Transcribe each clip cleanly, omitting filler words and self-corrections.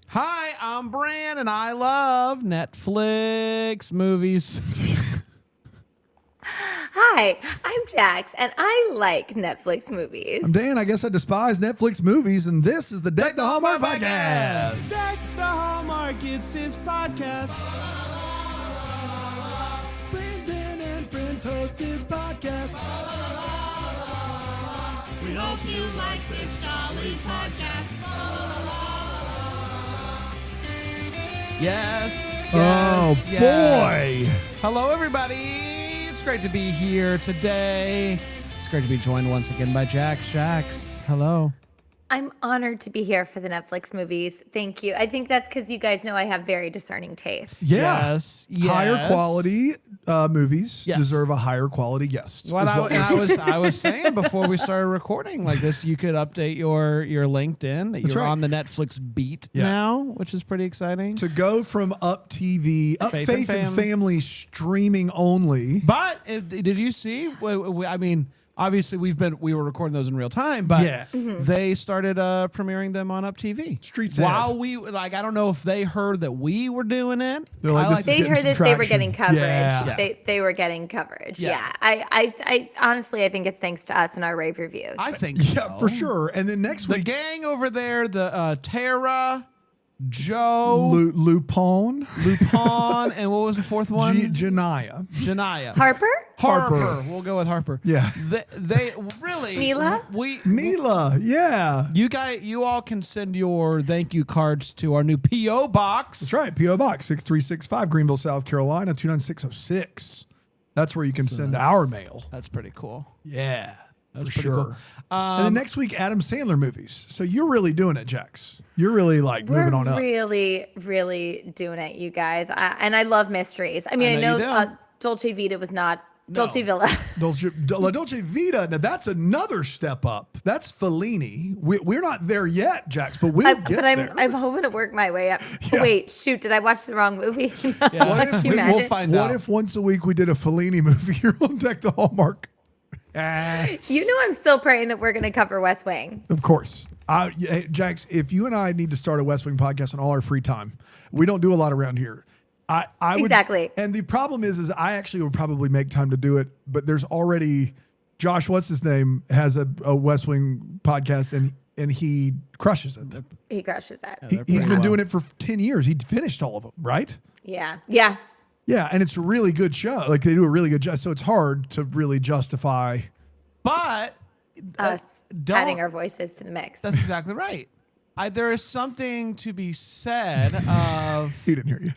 Hi, I'm Bran, and I love Netflix movies. Hi, I'm Jax, and I like Netflix movies. I'm Dan. I guess I despise Netflix movies, and this is the Deck the Hallmark podcast. Deck the Hallmark, it's his podcast. Brandon and friends host this podcast. We hope you like this jolly podcast. Yes. Oh, boy. Hello, everybody. It's great to be here today. It's great to be joined once again by Jax. Jax, hello. I'm honored to be here for the Netflix movies. Thank you. I think that's because you guys know I have very discerning taste. Yeah. Yes. Higher quality movies Yes. deserve a higher quality guest. What is what I was saying before we started recording like this, you could update your LinkedIn that That's you're right. on the Netflix beat Yeah. now, which is pretty exciting. to go from Up TV, Up Faith Faith, and and Family streaming only. But did you see? I mean, obviously we were recording those in real time, but Yeah. they started premiering them on Up TV. Streets While I don't know if they heard that we were doing it. They're like, I this is They getting heard some that they were traction. getting coverage. Yeah. They were getting coverage. Yeah. Yeah. I honestly, I think it's thanks to us and our rave reviews. I think so. Yeah, for sure. And then next The week, gang over there, the Tara, Joe, Lupone, Lupon, and what was the fourth one? Janaya. Janaya. Harper? Harper. We'll go with Harper. Yeah. They really Mila? Mila, yeah. You all can send your thank you cards to our new PO box. That's right. P.O. Box 6365, Greenville, South Carolina, 29606. That's where you can send our mail. That's pretty cool. Yeah, That's for pretty sure. cool. And then next week, Adam Sandler movies. So you're really doing it, Jax. You're really like We're moving on up. really, really doing it, you guys. And I love mysteries. I mean, I know know, you do. Dolce Vita was not No. Dolce Villa. La Dolce Vita. Now that's another step up. That's Fellini. We're not there yet, Jax, but we'll get there. I'm hoping to work my way up. Yeah. Wait, shoot, did I watch the wrong movie? Yeah. What if Can you we- imagine? We'll find What out. if once a week we did a Fellini movie here on Deck the Hallmark? You know I'm still praying that we're going to cover West Wing. Of course. Hey, Jax, if you and I need to start a West Wing podcast in all our free time, we don't do a lot around here. I would, Exactly. And the problem is I actually would probably make time to do it, but there's already Josh, what's his name, has a West Wing podcast and he crushes it. He crushes it. they're He's pretty been well. doing it for 10 years. He finished all of them, right? Yeah. Yeah. Yeah, and it's a really good show. Like they do a really good job. So it's hard to really justify. But Us don't- adding our voices to the mix. that's exactly right. There is something to be said of He didn't hear you.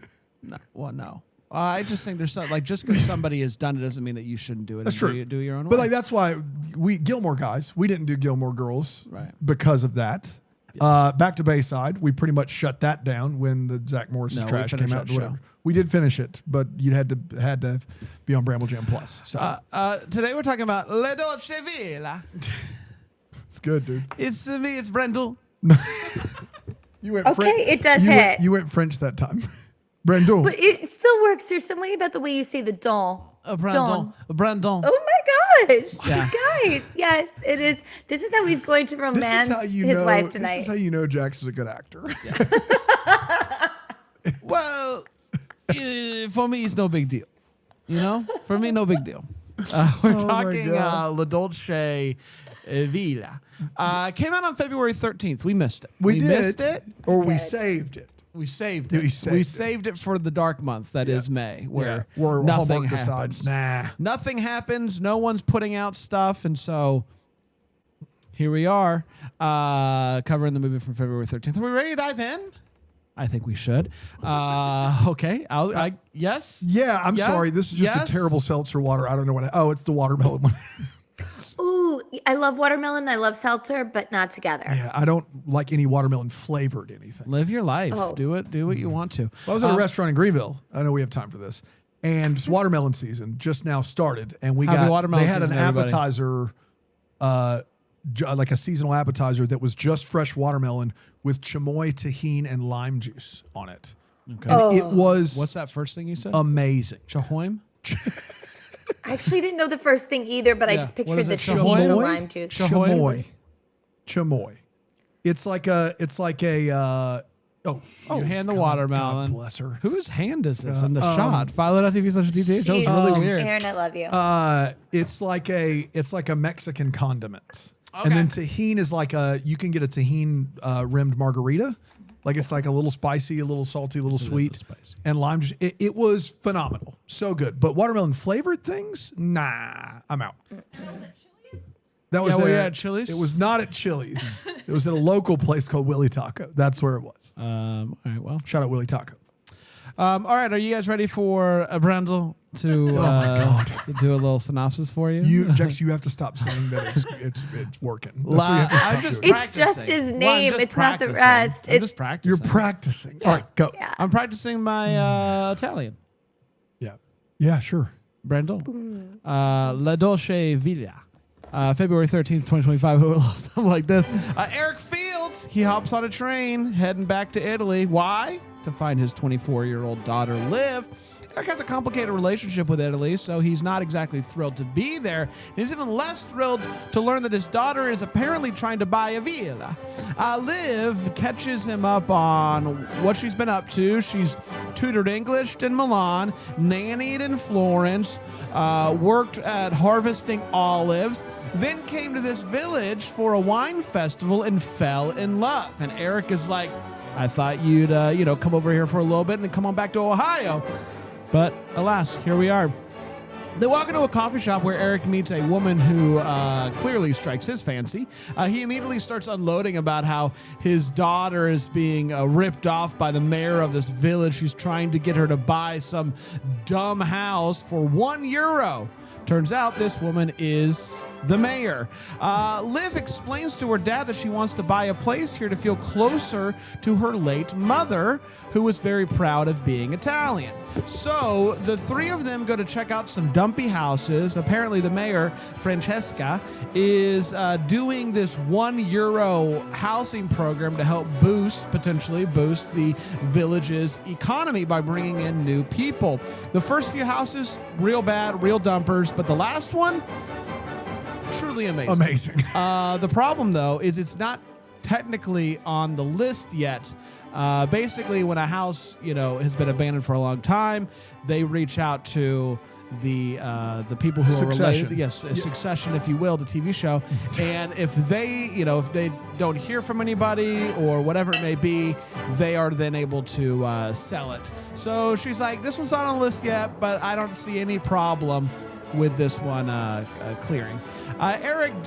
no. I just think there's something like just because somebody has done it doesn't mean that you shouldn't do it. That's and true. Do your own But way. like that's why we Gilmore Guys, we didn't do Gilmore Girls Right. because of that. Back to Bayside, we pretty much shut that down when the Zach Morris No, we trash finished came out. that or whatever. show. We did finish it, but you had to be on Bramble Jam Plus. So Today we're talking about Le Dolce Villa. it's good, dude. It's me, it's Brendel. You went Okay, it does you hit. Went, you went French that time. Brandon. But it still works. There's something about the way you say the don. Brandon. Brandon. Oh my gosh. Yeah. Guys, yes, it is. This is how he's going to This romance is how you his know. wife This is tonight. how you know Jax is a good actor. Well, for me, it's no big deal. You know? For me, no big deal. We're Oh my talking God. La Dolce Villa. Came out on February 13th. We missed it. We did, missed it. or we Did. saved it. We saved it. We saved it. it for the dark month that is May, where Where nothing Hallmark happens. decides, nah. Nothing happens. No one's putting out stuff, and so here we are covering the movie from February 13th. Are we ready to dive in? I think we should. Okay. Yes. Yeah, I'm Yeah? sorry. This is just Yes? a terrible seltzer water. I don't know what. Oh, it's the watermelon one. Ooh, I love watermelon. I love seltzer, but not together. Yeah, I don't like any watermelon flavored anything. Live your life. Oh. Do it. Do what you want to. I was at a restaurant in Greenville. I know we have time for this, and it's watermelon season just now started, and we Happy got watermelon they had an season, everybody. appetizer, like a seasonal appetizer that was just fresh watermelon with chamoy, tahini, and lime juice on it. Okay. And it was What's that first thing you said? amazing. Chahoim? I actually didn't know the first thing either, but I Yeah. just What pictured is the it? tahini and the Chamoy? lime juice. Chamoy? Chamoy. It's like a Oh, You hand the God, watermelon. God bless her. Whose hand is this in the shot? Philo.tv/DTH. That was Jeez. really weird. Aaron, I love you. It's like a Mexican condiment. Okay. And then tahini is like you can get a tahini rimmed margarita. Like it's like a little spicy, a little salty, a little sweet, spicy. and lime juice. It was phenomenal, so good. But watermelon flavored things, nah, I'm out. That was Yeah, were you at Chili's? It was not at Chili's. It was at a local place called Willie Taco. That's where it was. All right, well. Shout out Willie Taco. All right, are you guys ready for Brandel to Oh my God. to do a little synopsis for you? Jex, you have to stop saying that it's working. That's what you have to stop I'm just doing. It's just practicing. his I'm name. just It's not the practicing. rest. I'm It's- just practicing. You're practicing. All right, go. Yeah. I'm practicing my Italian. Yeah. Yeah, sure. Brandel. La Dolce Villa. February 13th, 2025. Something like this. Eric Fields, he hops on a train heading back to Italy. Why? To find his 24-year-old daughter, Liv. Eric has a complicated relationship with Italy, so he's not exactly thrilled to be there. He's even less thrilled to learn that his daughter is apparently trying to buy a villa. Liv catches him up on what she's been up to. She's tutored English in Milan, nannied in Florence, worked at harvesting olives, then came to this village for a wine festival and fell in love. And Eric is like, I thought you'd, come over here for a little bit and then come on back to Ohio. But alas, here we are. They walk into a coffee shop where Eric meets a woman who clearly strikes his fancy. He immediately starts unloading about how his daughter is being ripped off by the mayor of this village who's trying to get her to buy some dumb house for €1. Turns out this woman is the mayor. Liv explains to her dad that she wants to buy a place here to feel closer to her late mother, who was very proud of being Italian. So the three of them go to check out some dumpy houses. Apparently the mayor, Francesca, is doing this €1 housing program to help potentially boost the village's economy by bringing in new people. The first few houses, real bad, real dumpers, but the last one, truly amazing. Amazing. The problem, though, is it's not technically on the list yet. Basically, when a house, has been abandoned for a long time, they reach out to the people who Succession. are related. Yes, Succession, if you will, the TV show. And if they don't hear from anybody or whatever it may be, they are then able to sell it. So she's like, this one's not on the list yet, but I don't see any problem with this one clearing. Eric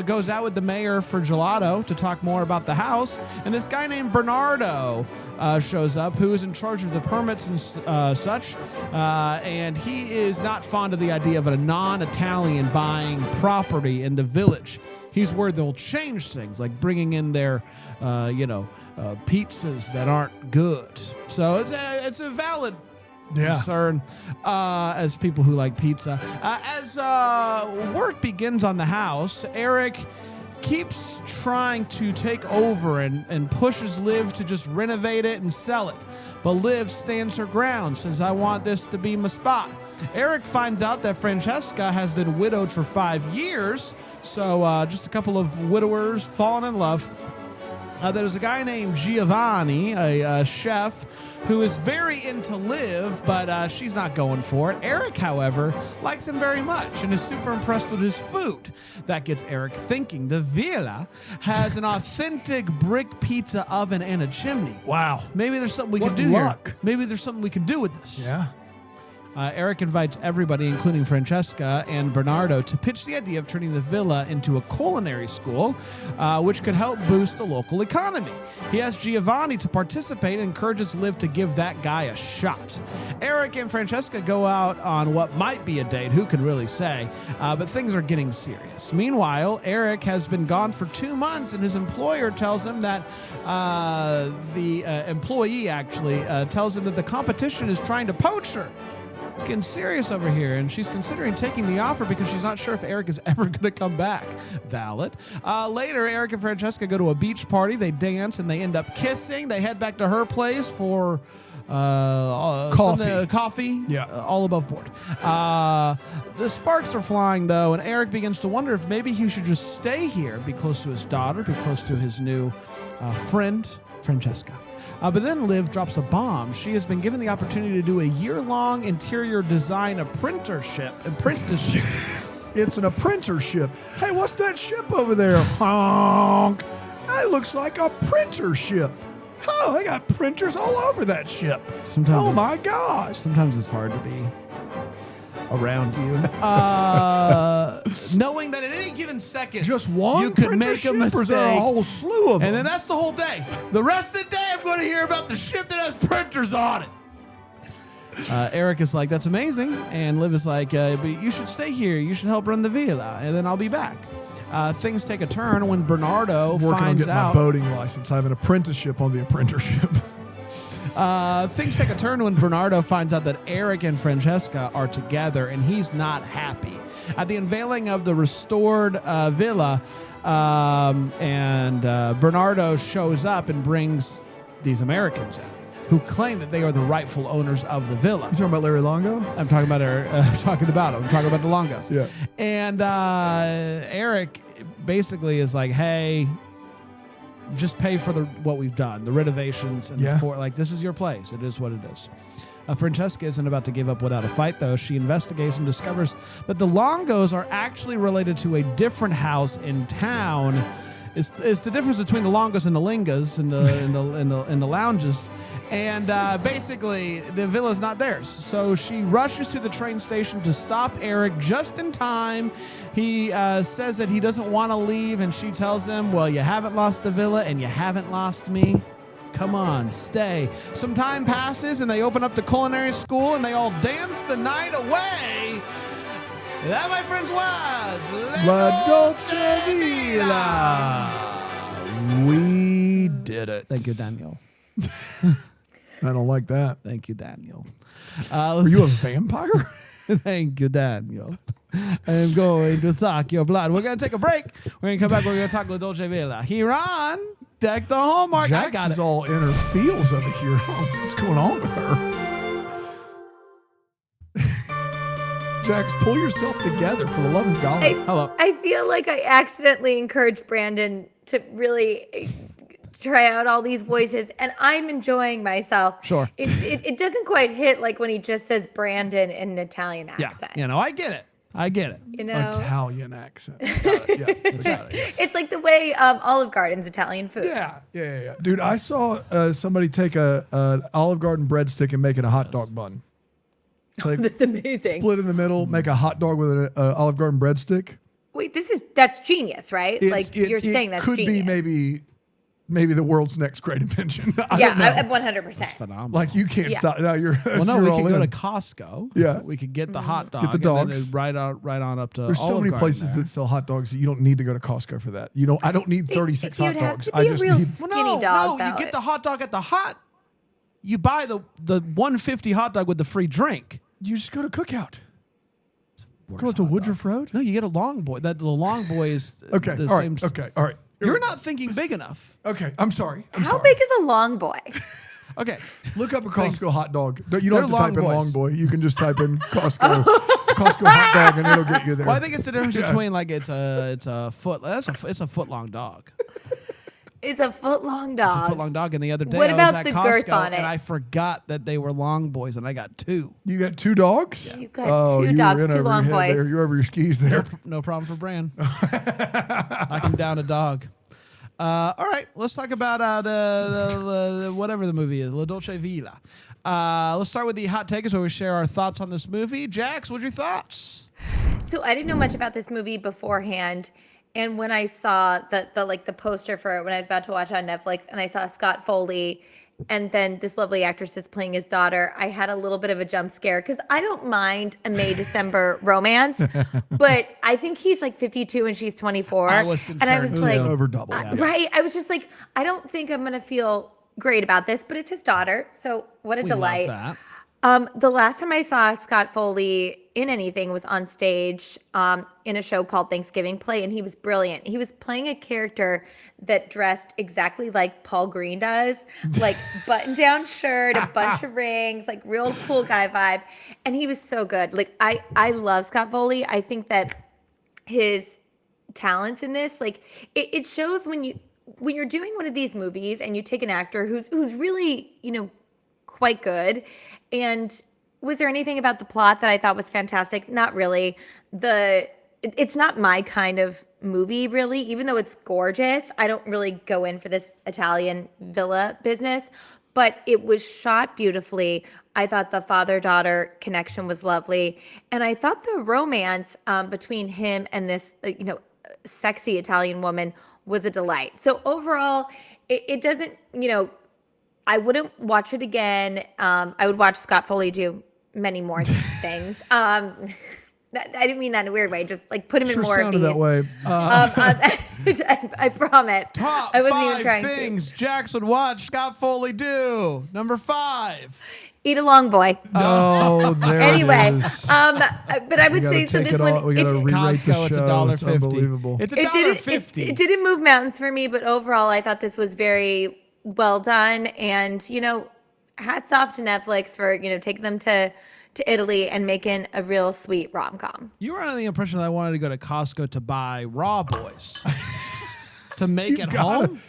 goes out with the mayor for gelato to talk more about the house, and this guy named Bernardo shows up, who is in charge of the permits and such, and he is not fond of the idea of a non-Italian buying property in the village. He's worried they'll change things, like bringing in their, pizzas that aren't good. So it's a valid concern as people who like pizza. As work begins on the house, Eric keeps trying to take over and pushes Liv to just renovate it and sell it. But Liv stands her ground, says, I want this to be my spot. Eric finds out that Francesca has been widowed for 5 years, so just a couple of widowers falling in love. There's a guy named Giovanni, a chef, who is very into Liv, but she's not going for it. Eric, however, likes him very much and is super impressed with his food. That gets Eric thinking. The villa has an authentic brick pizza oven and a chimney. Wow. Maybe there's something we What can do luck. here. Maybe there's something we can do with this. Yeah. Eric invites everybody, including Francesca and Bernardo, to pitch the idea of turning the villa into a culinary school, which could help boost the local economy. He asks Giovanni to participate and encourages Liv to give that guy a shot. Eric and Francesca go out on what might be a date, who can really say, but things are getting serious. Meanwhile, Eric has been gone for 2 months, and his employer tells him that the employee actually tells him that the competition is trying to poach her. It's getting serious over here, and she's considering taking the offer because she's not sure if Eric is ever going to come back. Valid. Later, Eric and Francesca go to a beach party. They dance, and they end up kissing. They head back to her place for coffee. Yeah. All above board. The sparks are flying, though, and Eric begins to wonder if maybe he should just stay here, be close to his daughter, be close to his new friend. Francesca. But then Liv drops a bomb. She has been given the opportunity to do a year-long interior design apprenticeship. It's an apprenticeship. Hey, what's that ship over there? Honk. That looks like a printer ship. Oh, they got printers all over that ship. Sometimes oh my gosh. Sometimes it's hard to be around you. Knowing that at any given second, Just one you could printer make a ship, or mistake. is there a whole slew of them? And then that's the whole day. The rest of the day, I'm going to hear about the ship that has printers on it. Eric is like, that's amazing. And Liv is like, but you should stay here. You should help run the villa, and then I'll be back. Things take a turn when Bernardo I'm working on finds getting out. my boating license. I have an apprenticeship on the apprenticeship. Things take a turn when Bernardo finds out that Eric and Francesca are together, and he's not happy. At the unveiling of the restored villa, Bernardo shows up and brings these Americans in, who claim that they are the rightful owners of the villa. You talking about Larry Longo? I'm talking about I'm talking about the Longos. Yeah. And Eric basically is like, hey, just pay for what we've done, the renovations, and like, this is your place. It is what it is. Francesca isn't about to give up without a fight, though. She investigates and discovers that the Longos are actually related to a different house in town. It's the difference between the Longos and the Lingas and the lounges. And basically, the villa's not theirs. So she rushes to the train station to stop Eric just in time. He says that he doesn't want to leave, and she tells him, well, you haven't lost the villa, and you haven't lost me. Come on, stay. Some time passes, and they open up the culinary school, and they all dance the night away. That, my friends, was La Dolce Villa. We did it. Thank you, Daniel. I don't like that. Thank you, Daniel. Are you a vampire? Thank you, Daniel. I'm going to suck your blood. We're going to take a break. We're going to come back. We're going to talk La Dolce Villa. Here on Deck the Hallmark. Jax I got is it. all inner feels over here. What's going on with her? Jax, pull yourself together for the love of God. Hello. I feel like I accidentally encouraged Brandon to really try out all these voices, and I'm enjoying myself. Sure. It doesn't quite hit like when he just says Brandon in an Italian accent. Yeah, I get it. You know? Italian accent. Got it. Yeah, got it. It's like the way Olive Garden's Italian food. Yeah. Dude, I saw somebody take an Olive Garden breadstick and make it a hot dog bun. Like, That's amazing. split in the middle, make a hot dog with an Olive Garden breadstick. Wait, that's genius, right? You're saying that's could genius. be maybe the world's next great invention. I Yeah, don't know. 100%. That's phenomenal. Like, you can't Yeah. stop. No, you're well, no, you're we all could go to in. Costco. Yeah. We could get the hot dog. Get the and then dogs. it'd right on up to There's so Olive many Garden places there. that sell hot dogs that you don't need to go to Costco for that. I don't need 36 You'd hot have dogs. to be I a just real need. skinny no, dog, you though. get the hot dog at the hot. You buy the 150 hot dog with the free drink. You just go to Cookout. Worse Go to hot Woodruff dog. Road. No, you get a long boy. The long boy is Okay. the All same. right. Okay. All right. You're not thinking big enough. Okay. I'm sorry. How big is a long boy? Okay. Look up a Costco hot dog. You don't They're have to type in long long boys. boy. You can just type in Costco hot dog and it'll get you there. Well, I think it's the difference between like it's a foot. It's a foot long dog. It's a foot long It's a dog. foot long dog. And the other day What I was about at the Costco girth on it? and I forgot that they were long boys and I got two. You got two dogs? You got two you dogs, were in two over long your head boys. there. You're over your skis there. No problem for Bran. I can down a dog. All right, let's talk about the whatever the movie is, La Dolce Villa. Let's start with the hot takers where we share our thoughts on this movie. Jax, what's your thoughts? So I didn't know much about this movie beforehand, and when I saw the poster for it when I was about to watch it on Netflix, and I saw Scott Foley, and then this lovely actress is playing his daughter, I had a little bit of a jump scare because I don't mind a May-December romance, but I think he's like 52 and she's 24. I was concerned. And I was It was like, over double. right? I was just like, I don't think I'm gonna feel great about this, but it's his daughter, so what a We delight. love that. The last time I saw Scott Foley in anything was on stage in a show called Thanksgiving Play, and he was brilliant. He was playing a character that dressed exactly like Paul Green does, like button-down shirt, a bunch of rings, like real cool guy vibe, and he was so good. Like I love Scott Foley. I think that his talents in this, like it shows when when you're doing one of these movies and you take an actor who's really, quite good, and was there anything about the plot that I thought was fantastic? Not really. It's not my kind of movie, really. Even though it's gorgeous, I don't really go in for this Italian villa business. But it was shot beautifully. I thought the father-daughter connection was lovely, and I thought the romance between him and this, sexy Italian woman was a delight. So overall, it doesn't, I wouldn't watch it again. I would watch Scott Foley do many more things. I didn't mean that in a weird way. Just like put him in more of these. That way. I promise. Top I wasn't even 5 trying things Jax would watch Scott Foley do. Number 5. Eat a long boy. Oh, there Anyway, it is. but I would say so. This one, We got to re-rate the Costco, it's show. It's $1.50. unbelievable. It's it didn't. $1.50. It didn't move mountains for me, but overall, I thought this was very well done. And hats off to Netflix for taking them to Italy and making a real sweet rom-com. You were under the impression that I wanted to go to Costco to buy Raw Boys to make it home.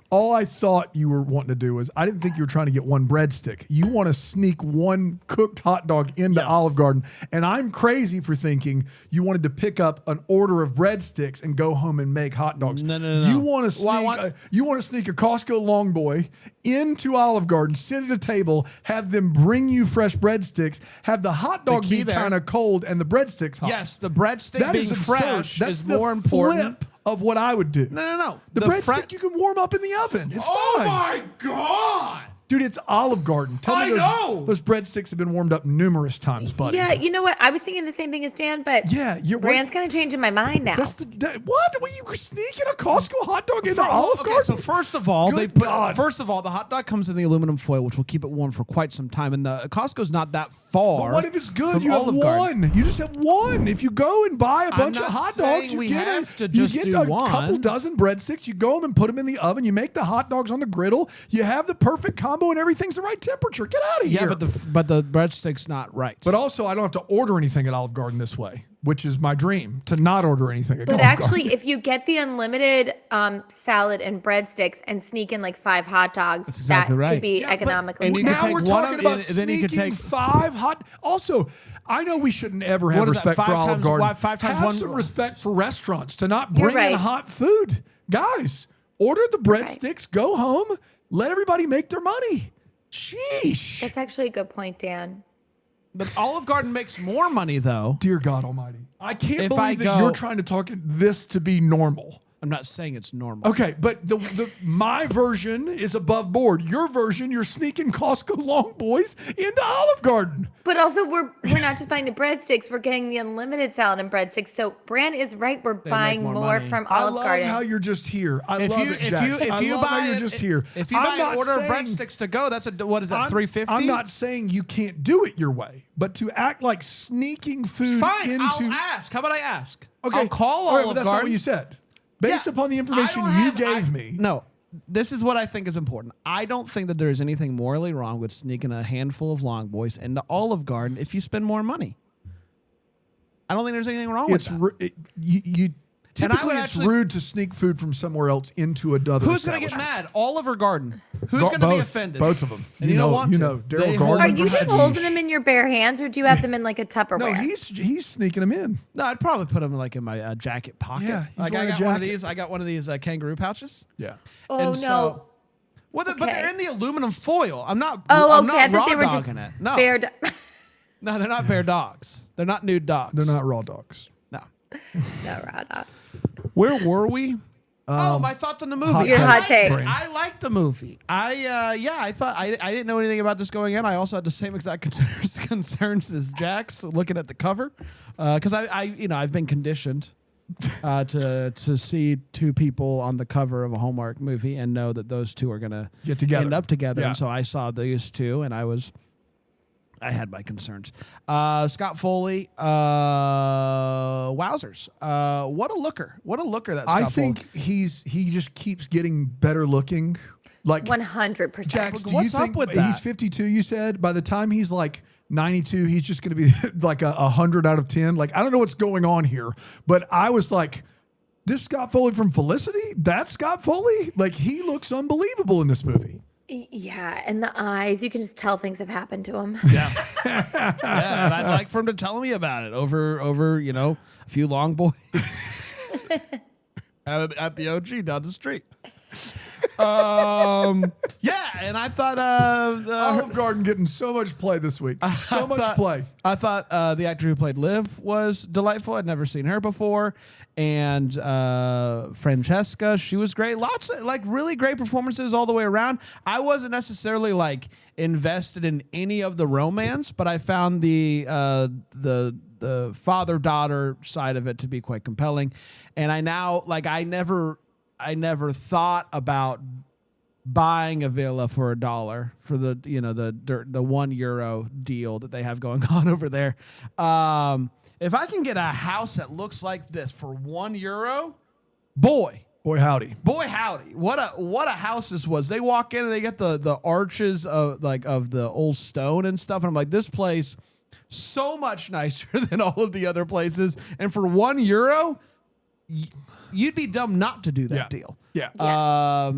All I thought you were wanting to do was, I didn't think you were trying to get one breadstick. You want to sneak one cooked hot dog into Yes. Olive Garden. And I'm crazy for thinking you wanted to pick up an order of breadsticks and go home and make hot dogs. No. You want to sneak, you want to sneak a Costco long boy into Olive Garden, sit at a table, have them bring you fresh breadsticks, have the hot dog key be there- kind of cold and the breadsticks hot. Yes, the breadstick That being is absurd. fresh That's is the more important. flip of what I would do. No. The breadstick you can warm up in the oven. It's fine. my God! Dude, it's Olive Garden. Tell me those breadsticks have been warmed up numerous times, buddy. Yeah, you know what? I was thinking the same thing as Dan, but Yeah, brand's kind of changing my mind now. What? Were you sneaking a Costco hot dog into Olive Okay, Garden? so first of all, Good God. the hot dog comes in the aluminum foil, which will keep it warm for quite some time. And the Costco's not that far. But what if it's good? from You have Olive Garden. one. You just have one. If you go and buy a bunch of not hot saying dogs, you we get have to you just get do a one. couple dozen breadsticks. You go them and put them in the oven. You make the hot dogs on the griddle. You have the perfect combo, and everything's the right temperature. Get out of here. Yeah, but the breadstick's not right. But also, I don't have to order anything at Olive Garden this way, which is my dream, to not order anything at But Olive Garden. actually, if you get the unlimited salad and breadsticks and sneak in like 5 hot dogs, That's exactly that right. could be Yeah, but- economically. and you can Now take we're one talking of- about and then you can sneaking take- 5 hot. Also, I know we shouldn't ever have What is that, respect for 5 Olive times- Garden. why 5 times have one- some respect for restaurants to not You're bring in right. hot food. Guys, order the breadsticks, go home, let everybody make their money. Sheesh. That's actually a good point, Dan. But Olive Garden makes more money though. Dear God Almighty. I can't If believe I that go- you're trying to talk this to be normal. I'm not saying it's normal. Okay, but my version is above board. Your version, you're sneaking Costco long boys into Olive Garden. But also, we're not just buying the breadsticks; we're getting the unlimited salad and breadsticks. So Brand is right; we're buying more more money. from I Olive love Garden. how you're just here. I If love you it, Jax. I love buy how you're just here. If you I'm buy not an order of saying- breadsticks to go, that's what is that, $3.50? I'm not saying you can't do it your way, but to act like sneaking food Fine, into. I'll ask. How about I ask? Okay, I'll call all right, Olive but that's Garden. not what you said. Based Yeah, upon the information I don't you have- gave me. No, this is what I think is important. I don't think that there is anything morally wrong with sneaking a handful of long boys into Olive Garden if you spend more money. I don't think there's anything wrong It's with that. And I would typically it's actually- rude to sneak food from somewhere else into another. Who's going to get establishment. mad? Olive or Garden? Who's Go- going to be both. offended? Both of them. And You you don't know- want you to. know, Daryl They Gardner hold Are them you for just head. holding them in your bare hands, or do you have them in like a Tupperware? No, he's sneaking them in. No, I'd probably put them like in my jacket pocket. Yeah, he's like I wearing a got one of jacket. these. I got one of these kangaroo pouches. Yeah. Oh And no. so- Well, but Okay. they're in the aluminum foil. I'm not. Oh, I'm okay. I not thought raw they were just dogging it. No, bare. no, they're not bear dogs. They're not nude dogs. They're not raw dogs. No. No raw dogs. Where were we? My thoughts on the movie. Your hot take. I liked the movie. I thought I didn't know anything about this going in. I also had the same exact concerns as Jax looking at the cover, because I've been conditioned to see two people on the cover of a Hallmark movie and know that those two are gonna Get together. end up together. Yeah. And so I saw these two, and I had my concerns. Scott Foley, wowzers! What a looker! What a looker that Scott I think Foley. he just keeps getting better looking. Like 100%. Jax, do What's you up think with he's that? 52? You said by the time he's like 92, he's just going to be like 100 out of 10. Like I don't know what's going on here, but I was like, This Scott Foley from Felicity? That's Scott Foley? Like, he looks unbelievable in this movie. Yeah, and the eyes, you can just tell things have happened to him. Yeah. Yeah, and I'd like for him to tell me about it over a few long boys at the OG down the street. Yeah, and I thought Olive Garden getting so much play this week. So much play. I thought the actor who played Liv was delightful. I'd never seen her before. And Francesca, she was great. Lots of really great performances all the way around. I wasn't necessarily invested in any of the romance, but I found the father-daughter side of it to be quite compelling. And I now I never thought about buying a villa for $1 for the €1 deal that they have going on over there. If I can get a house that looks like this for €1, boy howdy, what a house this was. They walk in and they get the arches of the old stone and stuff, and I'm like, this place so much nicer than all of the other places, and for €1, you'd be dumb not to do that deal. Yeah.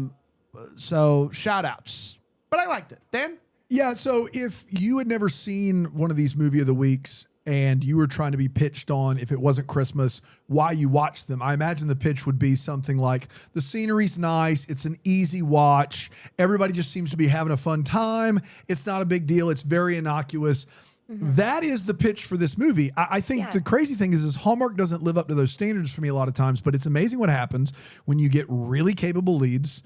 So shout outs, but I liked it. Dan? Yeah. So if you had never seen one of these movie of the weeks and you were trying to be pitched on, if it wasn't Christmas, why you watched them, I imagine the pitch would be something like, the scenery's nice, it's an easy watch, everybody just seems to be having a fun time, it's not a big deal, it's very innocuous. Mm-hmm. That is the pitch for this movie. I think the crazy thing is Hallmark doesn't live up to those standards for me a lot of times, but it's amazing what happens when you get really capable leads,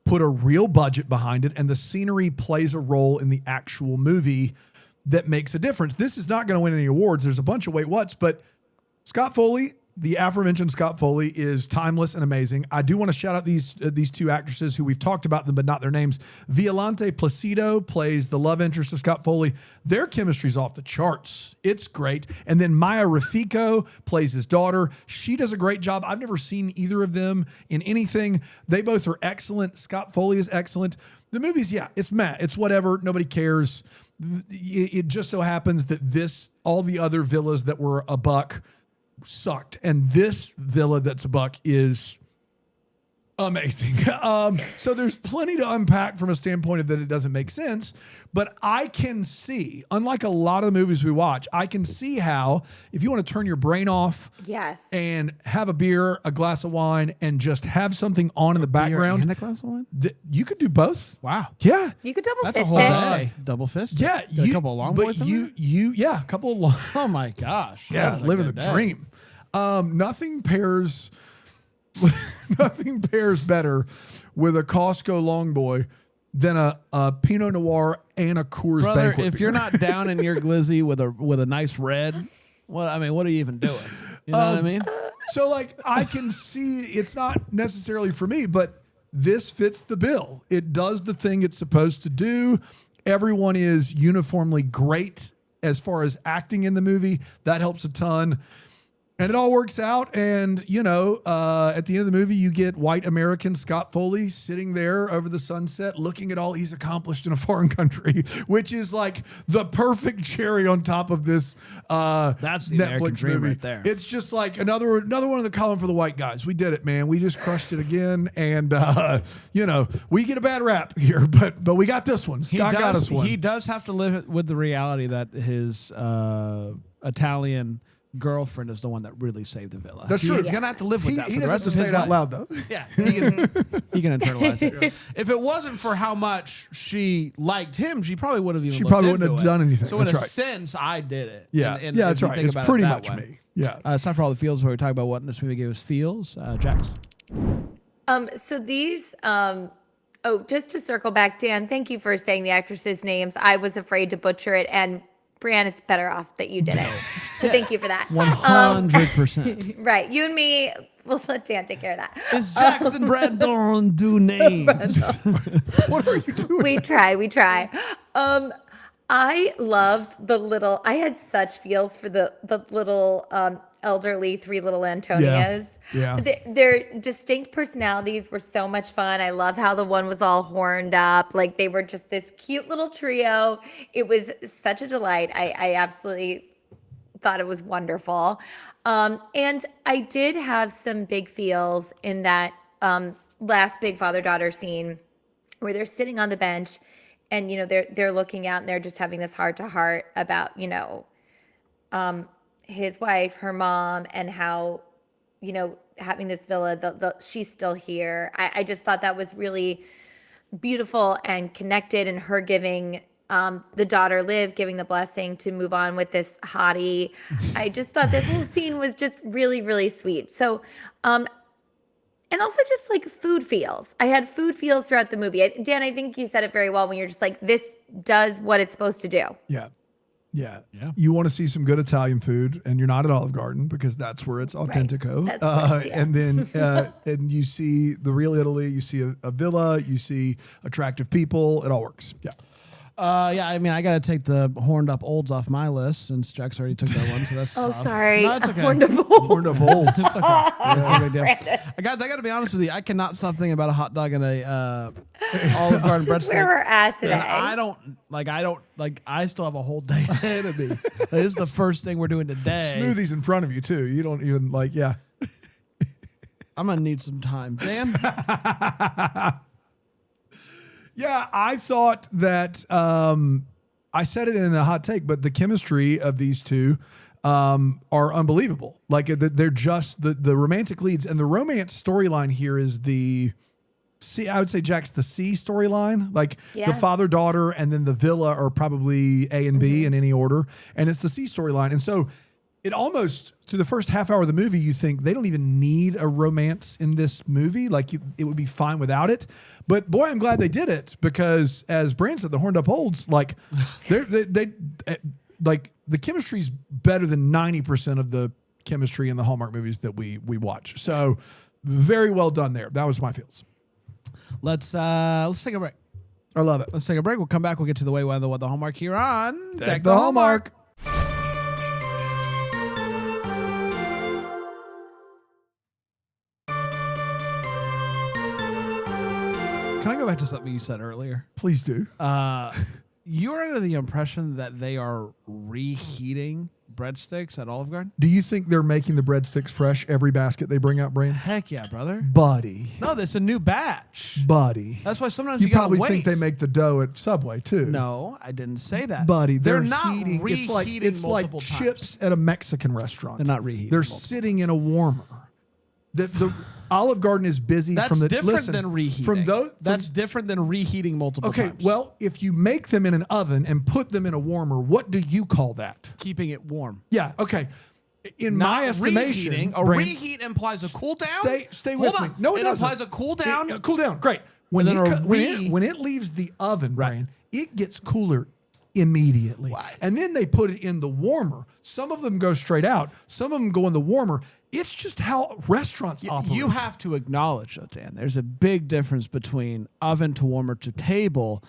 put a real budget behind it, and the scenery plays a role in the actual movie that makes a difference. This is not going to win any awards. There's a bunch of wait what's, but Scott Foley, the aforementioned Scott Foley, is timeless and amazing. I do want to shout out these two actresses who we've talked about them, but not their names. Violante Placido plays the love interest of Scott Foley. Their chemistry's off the charts. It's great. And then Maya Rafiko plays his daughter. She does a great job. I've never seen either of them in anything. They both are excellent. Scott Foley is excellent. The movie's, it's meh. It's whatever. Nobody cares. It just so happens that all the other villas that were $1 sucked, and this villa that's $1 is amazing. So there's plenty to unpack from a standpoint of that it doesn't make sense, but I can see, unlike a lot of the movies we watch, I can see how if you want to turn your brain off and have a beer, a glass of wine, and just have something on in the background. And a glass of wine? You could do both. Wow. Yeah. You could double That's fist a whole it. day. Double fist. Yeah. A couple of long boys. A couple of long. Oh my gosh. Yeah, That's a living the good day. dream. Nothing pairs better with a Costco long boy than a Pinot Noir and a Coors Brother, Banquet if beer. you're not down in your glizzy with a nice red, what are you even doing? You know what I mean? So I can see it's not necessarily for me, but this fits the bill. It does the thing it's supposed to do. Everyone is uniformly great as far as acting in the movie. That helps a ton. And it all works out. And, at the end of the movie, you get white American Scott Foley sitting there over the sunset, looking at all he's accomplished in a foreign country, which is the perfect cherry on top of this That's the American Netflix dream movie. right there. It's just another one in the column for the white guys. We did it, man. We just crushed it again. And, we get a bad rap here, but we got this one. Scott got us one. He does have to live with the reality that his Italian girlfriend is the one that really saved the villa. That's true. He's gonna have to live with that. He for the doesn't rest have to of say his it out life. loud, though. Yeah, he can internalize it. If it wasn't for how much she liked him, she probably would have even. She looked probably into wouldn't have it. done anything. So That's in a right. sense, I did it. Yeah, And that's if you right. think It's about pretty it much that way. me. Yeah. It's time for all the feels where we talk about what this movie gave us feels. Jax. So these, just to circle back, Dan, thank you for saying the actresses' names. I was afraid to butcher it, and Brian, it's better off that you did it. So thank you for that. 100%. Right. You and me, we'll let Dan take care of that. It's Jackson Brandon do names. What are you doing? We try. I loved I had such feels for the little elderly three little Antonias. Yeah. Their distinct personalities were so much fun. I love how the one was all horned up. They were just this cute little trio. It was such a delight. I absolutely thought it was wonderful. And I did have some big feels in that last big father-daughter scene where they're sitting on the bench and, they're looking out and they're just having this heart-to-heart about, his wife, her mom, and how, having this villa, she's still here. I just thought that was really beautiful and connected, and her giving the daughter Liv giving the blessing to move on with this hottie. I just thought this whole scene was just really, really sweet. So, and also just like food feels. I had food feels throughout the movie. Dan, I think you said it very well when you're just like, this does what it's supposed to do. Yeah. You want to see some good Italian food, and you're not at Olive Garden because that's where it's authentico. Right. That's nice, yeah. And then and you see the real Italy. You see a villa. You see attractive people. It all works. Yeah. I mean, I got to take the horned up olds off my list since Jack's already took that one, so that's tough. Sorry. No, it's okay. Horned up olds. Horned up olds. It's okay. It's no big deal. Guys, I got to be honest with you. I cannot stop thinking about a hot dog and a Olive Garden breadstick. This is where we're at today. And I still have a whole day ahead of me. This is the first thing we're doing today. Smoothies in front of you too. You don't even yeah. I'm gonna need some time, Dan. Yeah, I thought that I said it in a hot take, but the chemistry of these two are unbelievable. Like they're just the romantic leads, and the romance storyline here is I would say Jack's the C storyline. Like the father-daughter and then the villa are probably A and B in any order, and it's the C storyline. And so it almost, through the first half hour of the movie, you think they don't even need a romance in this movie. Like it would be fine without it. But boy, I'm glad they did it because, as Brand said, the horned up olds, like they like the chemistry's better than 90% of the chemistry in the Hallmark movies that we watch. So very well done there. That was my feels. Let's take a break. I love it. Let's take a break. We'll come back. We'll get to the way, when, the what, the Hallmark here on Deck the Hallmark. Can I go back to something you said earlier? Please do. You're under the impression that they are reheating breadsticks at Olive Garden? Do you think they're making the breadsticks fresh every basket they bring out, Brand? Heck yeah, brother. Buddy. No, that's a new batch. Buddy. That's why sometimes you you gotta probably wait. think they make the dough at Subway too. No, I didn't say that. Buddy, they're not heating. reheating It's like multiple chips at a Mexican restaurant. They're not reheating They're multiple. sitting in a warmer. The Olive Garden is busy That's from the different than reheating. That's different than reheating multiple okay, times. well, if you make them in an oven and put them in a warmer, what do you call that? Keeping it warm. Yeah, okay. In Not my estimation, reheating. A Brand, reheat implies a cool down. Stay with me. No, it doesn't. implies a cool down. Cool down. Great. When And then when it leaves the oven, Right. Brian, it gets cooler immediately. Right. And then they put it in the warmer. Some of them go straight out. Some of them go in the warmer. It's just how restaurants operate. You have to acknowledge that, Dan. There's a big difference between oven to warmer to table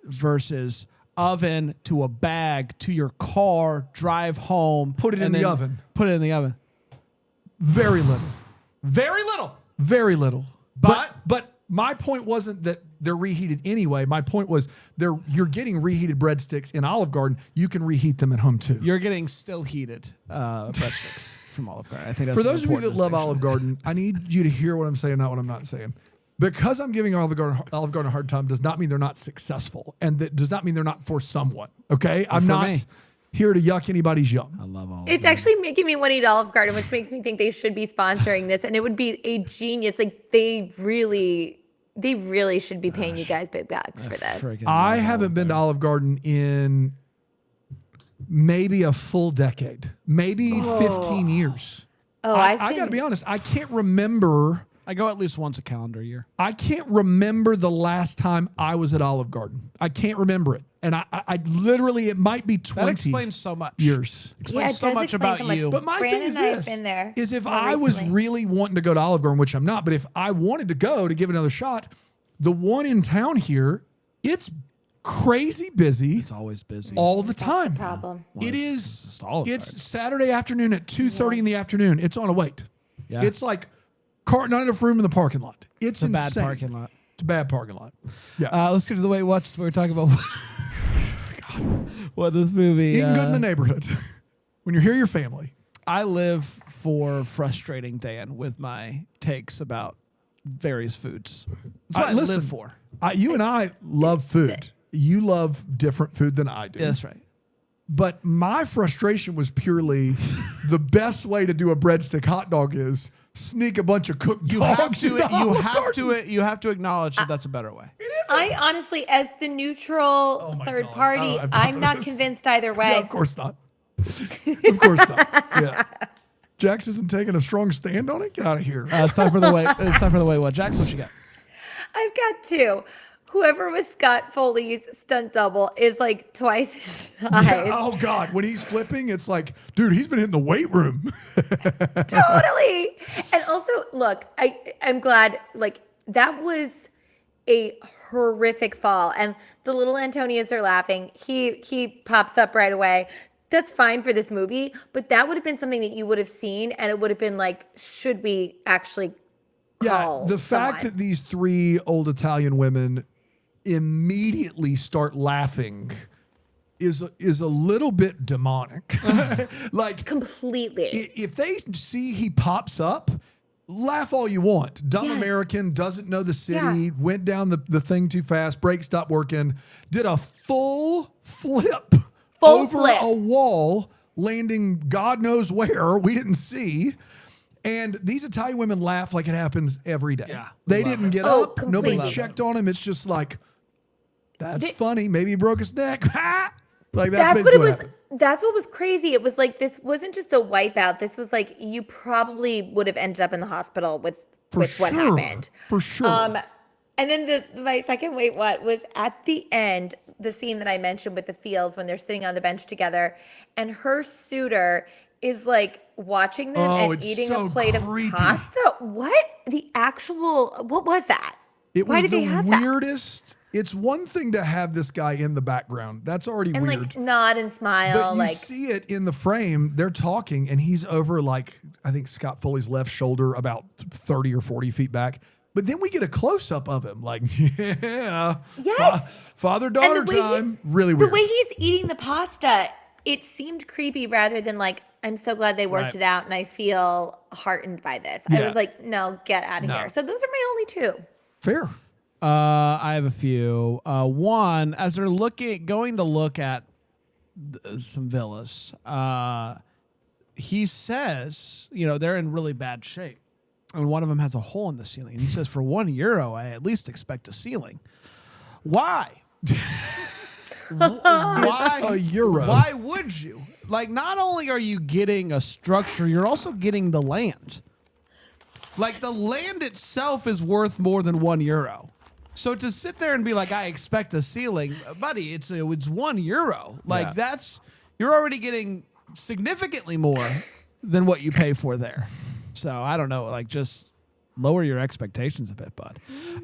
versus oven to a bag to your car, drive home. Put it in the oven. Put it in the oven. Very little. Very little. Very little. But my point wasn't that they're reheated anyway. My point was you're getting reheated breadsticks in Olive Garden. You can reheat them at home too. You're getting still heated breadsticks from Olive Garden. I think that's For an those of you that important love distinction. Olive Garden, I need you to hear what I'm saying, not what I'm not saying. Because I'm giving Olive Garden a hard time does not mean they're not successful, and that does not mean they're not for someone. Okay, I'm for not me. here to yuck anybody's yum. I love Olive It's Garden. actually making me want to eat Olive Garden, which makes me think they should be sponsoring this, and it would be a genius. Like they really should be paying you guys big bucks for this. Freaking I love haven't been to Olive Garden in maybe a full decade, maybe 15 years. Oh, I got to be honest, I can't remember. I go at least once a calendar year. I can't remember the last time I was at Olive Garden. I can't remember it. And I literally, it might be 20 That explains so much. years. Explains it so does much explain about so much. you. But my Brandon thing is and I have this, been there is if more I was recently. really wanting to go to Olive Garden, which I'm not, but if I wanted to go to give it another shot, the one in town here, it's crazy busy It's always busy. all the That's time. the problem. Well, It it's is. just Olive It's Garden. Saturday afternoon at 2:30 in the afternoon. It's on a wait. Yeah. It's like not enough room in the parking lot. It's a insane. bad parking lot. It's a bad parking lot. Yeah. Let's get to the way what's we're talking about. What this movie? Eating good in the neighborhood. when you hear your family. I live for frustrating Dan with my takes about various foods. That's what I listen, live for. You and I love food. You love different food than I do. Yeah, that's right. But my frustration was purely the best way to do a breadstick hot dog is sneak a bunch of cooked dogs. You have to acknowledge that that's a better way. I honestly, as the neutral third party, I'm not convinced either way. Yeah, of course not. Of course not. Yeah. Jax isn't taking a strong stand on it. Get out of here. It's time for the way. It's time for the way. What, Jax? What you got? I've got two. Whoever was Scott Foley's stunt double is like twice his size. Yeah, oh God, when he's flipping, it's like, dude, he's been hitting the weight room. Totally. And also, look, I'm glad, like, that was a horrific fall. And the little Antonias are laughing. He pops up right away. That's fine for this movie, but that would have been something that you would have seen, and it would have been like, should we actually call the fact that these three old Italian women immediately start laughing is a little bit demonic. Like completely. If they see he pops up, laugh all you want. Dumb American, doesn't know the city, went down the thing too fast, brake stopped working, did a full flip over a wall, landing God knows where, we didn't see. And these Italian women laugh like it happens every day. Yeah, they didn't get up. Completely. Nobody checked on him. It's just like, that's funny. Maybe he broke his neck. Like that's what it was. happened. That's what was crazy. It was like, this wasn't just a wipeout. This was like, you probably would have ended up in the hospital with what happened. For sure. And then my second wait what was at the end, the scene that I mentioned with the Fields when they're sitting on the bench together, and her suitor is like watching them and eating a plate creepy. of pasta. What was that? Why did they have the weirdest. It's one thing to have this guy in the background. That's already and weird. Like nod and smile. But you see it in the frame. They're talking, and he's over like, I think Scott Foley's left shoulder about 30 or 40 feet back. But then we get a close up of him, like, father-daughter time. Really weird. The way he's eating the pasta, it seemed creepy rather than like, I'm so glad they worked it out and I feel heartened by this. Yeah. I was like, no, get out of here. So those are my only two. Fair. I have a few. One, as they're going to look at some villas, he says, they're in really bad shape. And one of them has a hole in the ceiling. And he says, for €1, I at least expect a ceiling. Why? Why a euro? Why would you? Like, not only are you getting a structure, you're also getting the land. Like, the land itself is worth more than €1. So to sit there and be like, I expect a ceiling, buddy, it's €1. Like you're already getting significantly more than what you pay for there. So I don't know, like just lower your expectations a bit, bud.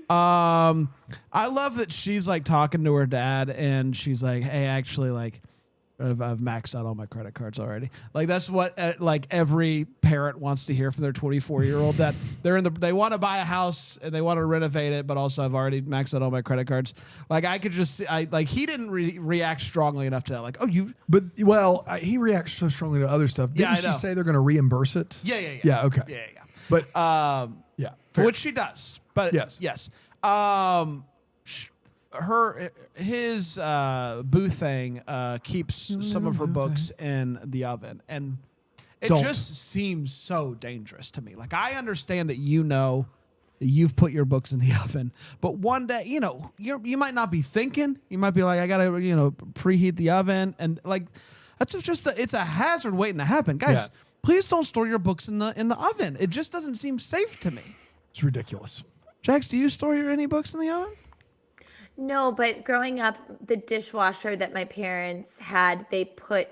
I love that she's like talking to her dad and she's like, hey, actually, like I've maxed out all my credit cards already. Like that's what like every parent wants to hear from their 24-year-old, that they want to buy a house and they want to renovate it, but also I've already maxed out all my credit cards. Like I could just he didn't react strongly enough to that. Like, he reacts so strongly to other stuff. Didn't she say they're going to reimburse it? Yeah. Yeah. Okay. Yeah. But fair. Which she does. But yes. His boo thing keeps some of her books in the oven, and it just seems so dangerous to me. Like I understand that that you've put your books in the oven, but one day you might not be thinking. You might be like, I gotta preheat the oven, and like that's just it's a hazard waiting to happen, guys. Yeah. Please don't store your books in the oven. It just doesn't seem safe to me. It's ridiculous. Jax, do you store any books in the oven? No, but growing up, the dishwasher that my parents had, they put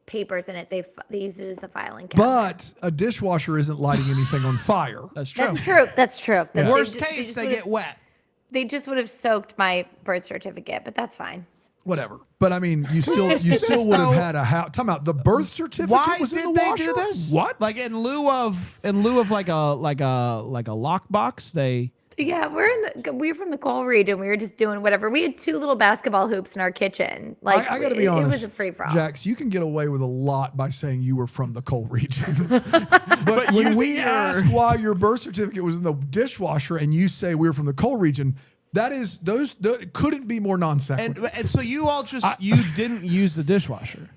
papers in it. They used it as a filing cabinet. But a dishwasher isn't lighting anything on fire. That's true. That's true. Yeah. Worst case, they get wet. They just would have soaked my birth certificate, but that's fine. Whatever. But I mean, you still would have had a house. Talking about the birth certificate. Why was did in the they washer? do this? What? Like in lieu of like a lockbox, they Yeah, we're from the coal region. We were just doing whatever. We had 2 little basketball hoops in our kitchen. Like I got to be honest. it was a free for all. Jax, you can get away with a lot by saying you were from the coal region. but when we ask why your birth certificate was in the dishwasher and you say we're from the coal region, those couldn't be more non sequitur. And so you all you didn't use the dishwasher.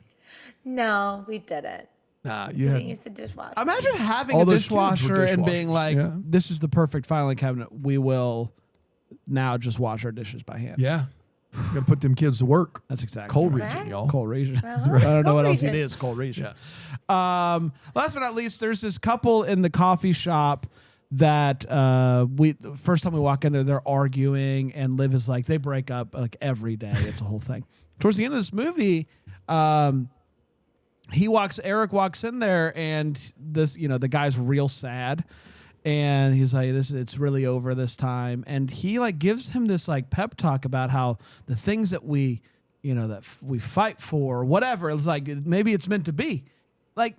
No, we didn't. Nah, We you didn't had. use the dishwasher. Imagine having All a those kids were dishwasher and being dishwashers. like, Yeah. this is the perfect filing cabinet. We will now just wash our dishes by hand. Yeah. Got to put them kids to work. That's exactly Coal right. region, y'all. Coal region. Uh-huh. I don't know Coal what else it region. is. Coal region. Last but not least, there's this couple in the coffee shop that the first time we walk in there, they're arguing, and Liv is like, they break up like every day. It's a whole thing. Towards the end of this movie, Eric walks in there, and the guy's real sad. And he's like, it's really over this time. And he like gives him this like pep talk about how the things that we fight for, or whatever, it's like, maybe it's meant to be. Like,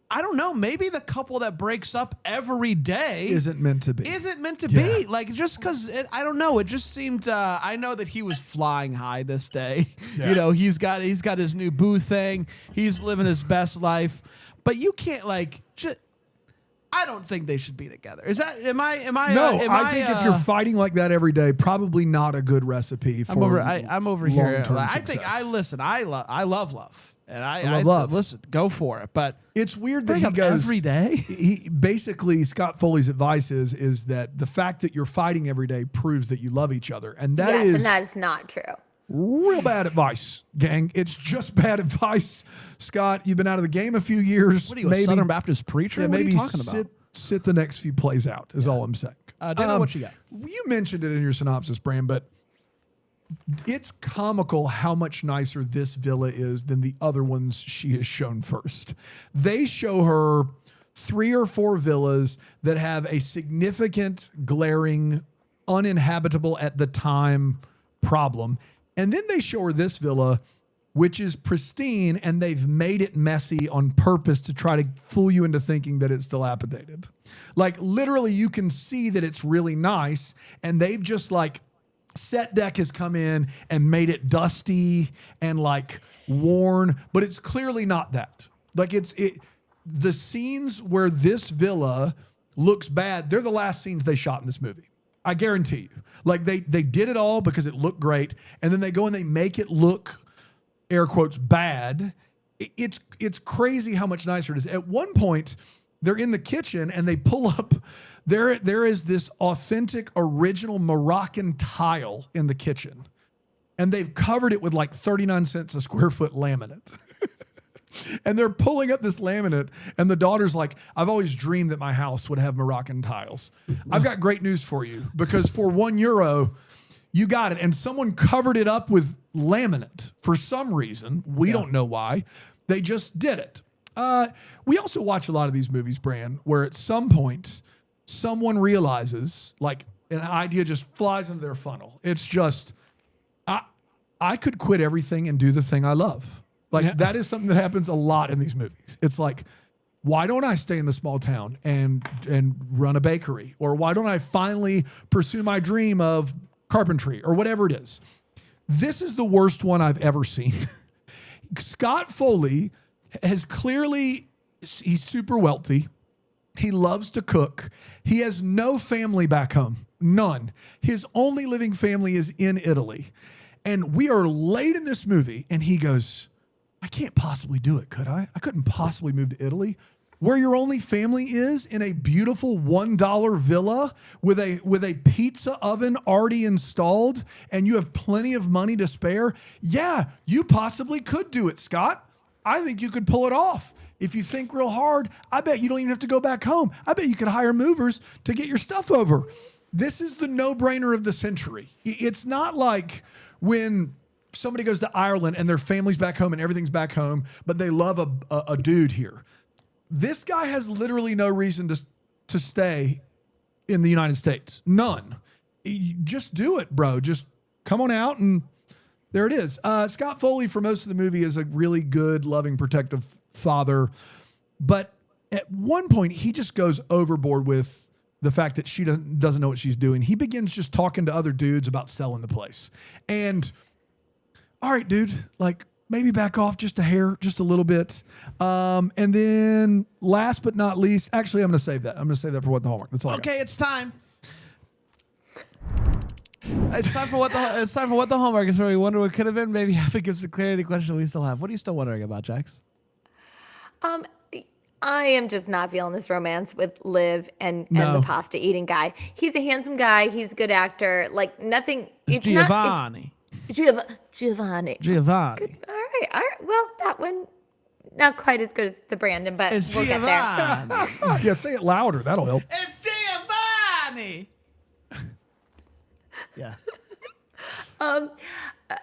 I don't know. Maybe the couple that breaks up every day Isn't meant to be. be. Like, just because, I don't know. It just seemed, I know that he was flying high this day. Yeah. He's got his new boo thing. He's living his best life. But you can't I don't think they should be together. Is that, am I? No, I think if you're fighting like that every day, probably not a good recipe for I'm over here. long-term I think success. I love love. And I love. Listen, go for it. But It's weird that break he up goes every day. He basically, Scott Foley's advice is that the fact that you're fighting every day proves that you love each other, and that Yes, is and that is not true. real bad advice, gang. It's just bad advice. Scott, you've been out of the game a few years. What are you, a Southern Baptist preacher? Yeah, What maybe are you talking about? sit the next few plays out is all I'm saying. Dana, what you got? You mentioned it in your synopsis, Bram, but it's comical how much nicer this villa is than the other ones she has shown first. They show her 3 or 4 villas that have a significant, glaring, uninhabitable at the time problem. And then they show her this villa, which is pristine, and they've made it messy on purpose to try to fool you into thinking that it's dilapidated. Like, literally, you can see that it's really nice, and they've just like, set deck has come in and made it dusty and like worn, but it's clearly not that. Like, the scenes where this villa looks bad, they're the last scenes they shot in this movie. I guarantee you. Like, they did it all because it looked great, and then they go and they make it look, air quotes, bad. It's crazy how much nicer it is. At one point, they're in the kitchen and they pull up. There is this authentic, original Moroccan tile in the kitchen, and they've covered it with like 39 cents a square foot laminate. And they're pulling up this laminate, and the daughter's like, I've always dreamed that my house would have Moroccan tiles. I've got great news for you, because for €1, you got it. And someone covered it up with laminate for some reason. We don't know why. They just did it. We also watch a lot of these movies, Bran, where at some point someone realizes, like, an idea just flies into their funnel. It's just, I could quit everything and do the thing I love. Like, that is something that happens a lot in these movies. It's like, why don't I stay in the small town and run a bakery? Or why don't I finally pursue my dream of carpentry or whatever it is? This is the worst one I've ever seen. Scott Foley has clearly, he's super wealthy. He loves to cook. He has no family back home. None. His only living family is in Italy. And we are late in this movie, and he goes, I can't possibly do it, could I? I couldn't possibly move to Italy, where your only family is, in a beautiful $1 villa with a pizza oven already installed, and you have plenty of money to spare. Yeah, you possibly could do it, Scott. I think you could pull it off. If you think real hard, I bet you don't even have to go back home. I bet you could hire movers to get your stuff over. This is the no-brainer of the century. It's not like when somebody goes to Ireland and their family's back home and everything's back home, but they love a dude here. This guy has literally no reason to stay in the United States. None. Just do it, bro. Just come on out, and there it is. Scott Foley, for most of the movie, is a really good, loving, protective father. But at one point, he just goes overboard with the fact that she doesn't know what she's doing. He begins just talking to other dudes about selling the place. And all right, dude, like maybe back off just a hair, just a little bit. And then last but not least, actually, I'm going to save that. I'm going to save that for What the Hallmark. That's all I got. Okay, it's time. It's time for what the Hallmark is. Where we wonder what could have been. Maybe have it gives the clarity question we still have. What are you still wondering about, Jax? I am just not feeling this romance with Liv and the pasta eating guy. He's a handsome guy. He's a good actor. Like nothing. It's Giovanni. Giovanni. Giovanni. Good. All right. Well, that one not quite as good as the Brandon, but It's we'll Giovanni. get there. Yeah, say it louder. That'll help. It's Giovanni. Yeah.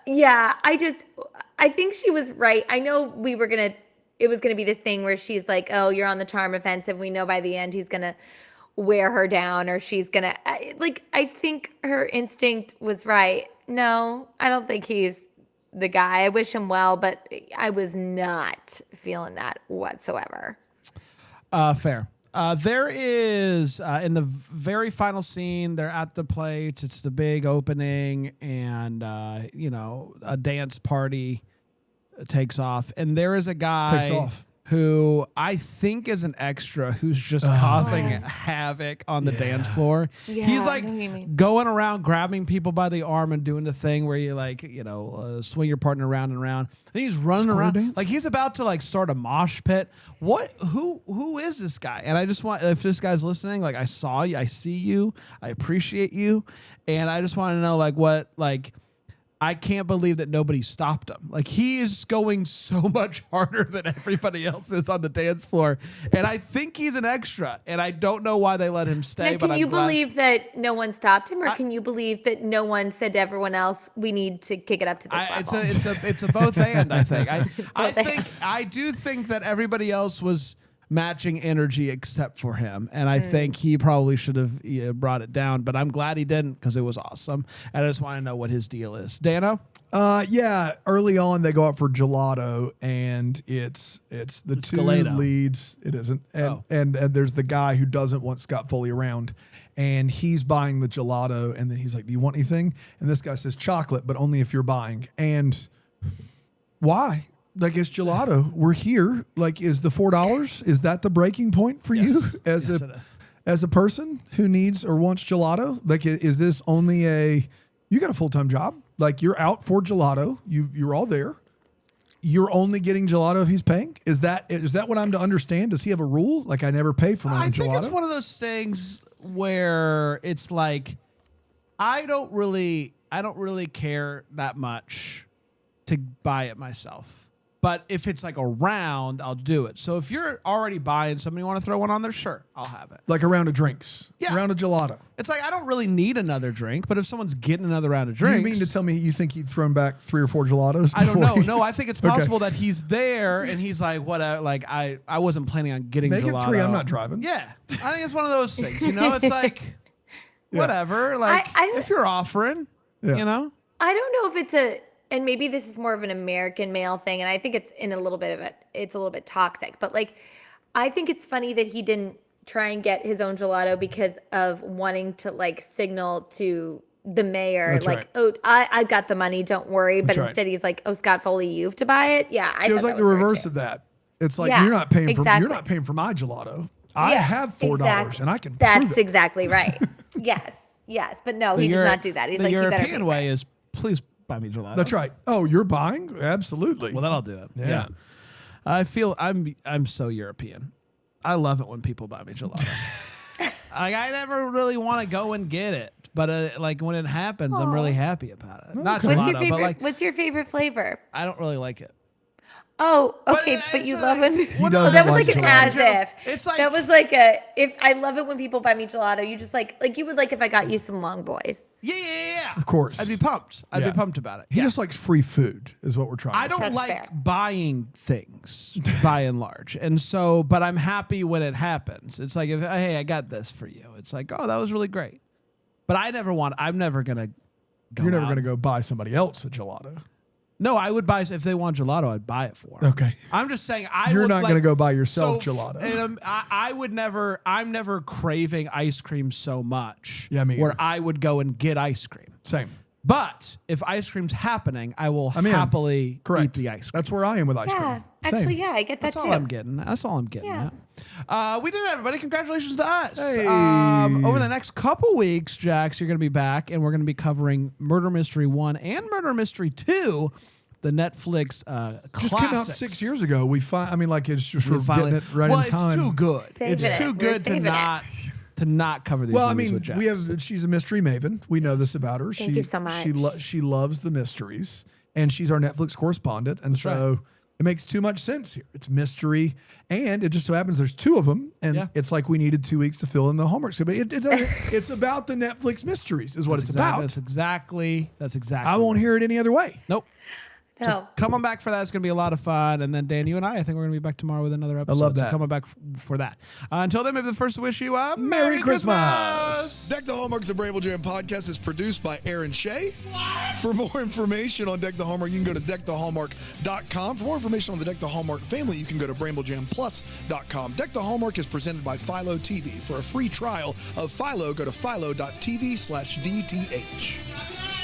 Yeah, I think she was right. I know it was gonna be this thing where she's like, oh, you're on the charm offensive. We know by the end he's gonna wear her down, or she's gonna I think her instinct was right. No, I don't think he's the guy. I wish him well, but I was not feeling that whatsoever. Fair. There is in the very final scene, they're at the plate. It's the big opening, and a dance party takes off, and there is a guy who I think is an extra who's just causing havoc on the dance floor. Yeah, He's I know who you mean. going around grabbing people by the arm and doing the thing where you swing your partner around and around. And he's running around dance? like he's about to start a mosh pit. Who is this guy? And I just want, if this guy's listening, I saw you, I see you, I appreciate you, and I just want to know I can't believe that nobody stopped him. He is going so much harder than everybody else is on the dance floor. And I think he's an extra. And I don't know why they let him stay. Now, can you believe that no one stopped him, or can you believe that no one said to everyone else, we need to kick it up to this level? It's a both and, I think. I do think that everybody else was matching energy except for him. And I think he probably should have brought it down, but I'm glad he didn't because it was awesome. And I just want to know what his deal is. Dano? Yeah, early on they go out for gelato, and it's the two Gelato. leads. It isn't. And there's the guy who doesn't want Scott Foley around, and he's buying the gelato, and then he's like, do you want anything? And this guy says chocolate, but only if you're buying. And why? It's gelato. We're here. Is the $4? Is that the breaking point for you as a person who needs or wants gelato? Is this only you got a full-time job? You're out for gelato. You're all there. You're only getting gelato if he's paying? Is that what I'm to understand? Does he have a rule? I never pay for my own gelato? I think it's one of those things where it's I don't really care that much to buy it myself. But if it's a round, I'll do it. So if you're already buying something, you want to throw one on there, sure, I'll have it. A round of drinks. Yeah. A round of gelato. It's I don't really need another drink, but if someone's getting another round of drinks. Do you mean to tell me you think he'd thrown back 3 or 4 gelatos? I don't know. No, I think it's possible that he's there and he's whatever. I wasn't planning on getting Make gelato. it 3, I'm not driving. Yeah. I think it's one of those things. It's whatever. If you're offering, I don't know if it's and maybe this is more of an American male thing, and I think it's in a little bit of it's a little bit toxic, but I think it's funny that he didn't try and get his own gelato because of wanting to signal to the mayor, That's right. oh, I got the money, don't worry. But That's instead he's oh, Scott Foley, you have to buy it. Yeah. It was the reverse of that. It's you're not paying for my gelato. I have $4 and I can That's prove it. exactly right. Yes. But no, he does not do that. He's the you better European way is please buy me gelato. That's right. Oh, you're buying? Absolutely. Well, then I'll do it. Yeah. I feel I'm so European. I love it when people buy me gelato. I never really want to go and get it, but when it happens, I'm really happy about it. Not gelato, what's your favorite flavor? I don't really like it. Oh, okay, but you love it. That was an as if. It's that was if I love it when people buy me gelato. You just you would if I got you some Long Boys. Yeah. Of course. I'd be pumped. I'd be pumped about it. He just likes free food, is what we're trying to say. I don't That's like fair. buying things by and large. And so, but I'm happy when it happens. It's hey, I got this for you. It's oh, that was really great. But I'm never going to go You're never out. going to go buy somebody else a gelato. No, I would buy if they want gelato. I'd buy it for them. Okay. I'm just saying You're would not like, going to go buy yourself so, gelato. And, I would never. I'm never craving ice cream so much. Yeah, me where either. I would go and get ice cream. Same. But if ice cream's happening, I will happily eat the ice cream. That's where I am with ice cream. Yeah, Same. actually, yeah, I get that That's too. all I'm getting. That's all I'm getting Yeah. at. We did it, everybody. Congratulations to us. Hey. Over the next couple weeks, Jax, you're going to be back, and we're going to be covering Murder Mystery 1 and Murder Mystery 2, the Netflix Just came out classics. 6 years ago. It's just We we're finally- getting it right well, in time. it's too good. Saving It's it. too We're good to saving it. not cover these Well, I movies mean, with Jax. she's a mystery maven. We know this about her. Thank you so much. She loves the mysteries, and she's our Netflix correspondent, and so it makes too much sense here. It's mystery, and it just so happens there's two of them, and it's like we needed 2 weeks to fill in the homework. But it's about the Netflix mysteries, is what it's about. That's exactly. I won't hear it any other way. Nope. No. Come on back for that. It's going to be a lot of fun. And then, Dan, you and I think we're going to be back tomorrow with another episode. love So that. come on back for that. Until then, maybe the first to wish you a Merry Christmas. Deck the Hallmark's a Bramble Jam podcast is produced by Aaron Shea. For more information on Deck the Hallmark, you can go to deckthehallmark.com. For more information on the Deck the Hallmark family, you can go to bramblejamplus.com. Deck the Hallmark is presented by Philo TV. For a free trial of Philo, go to philo.tv/DTH.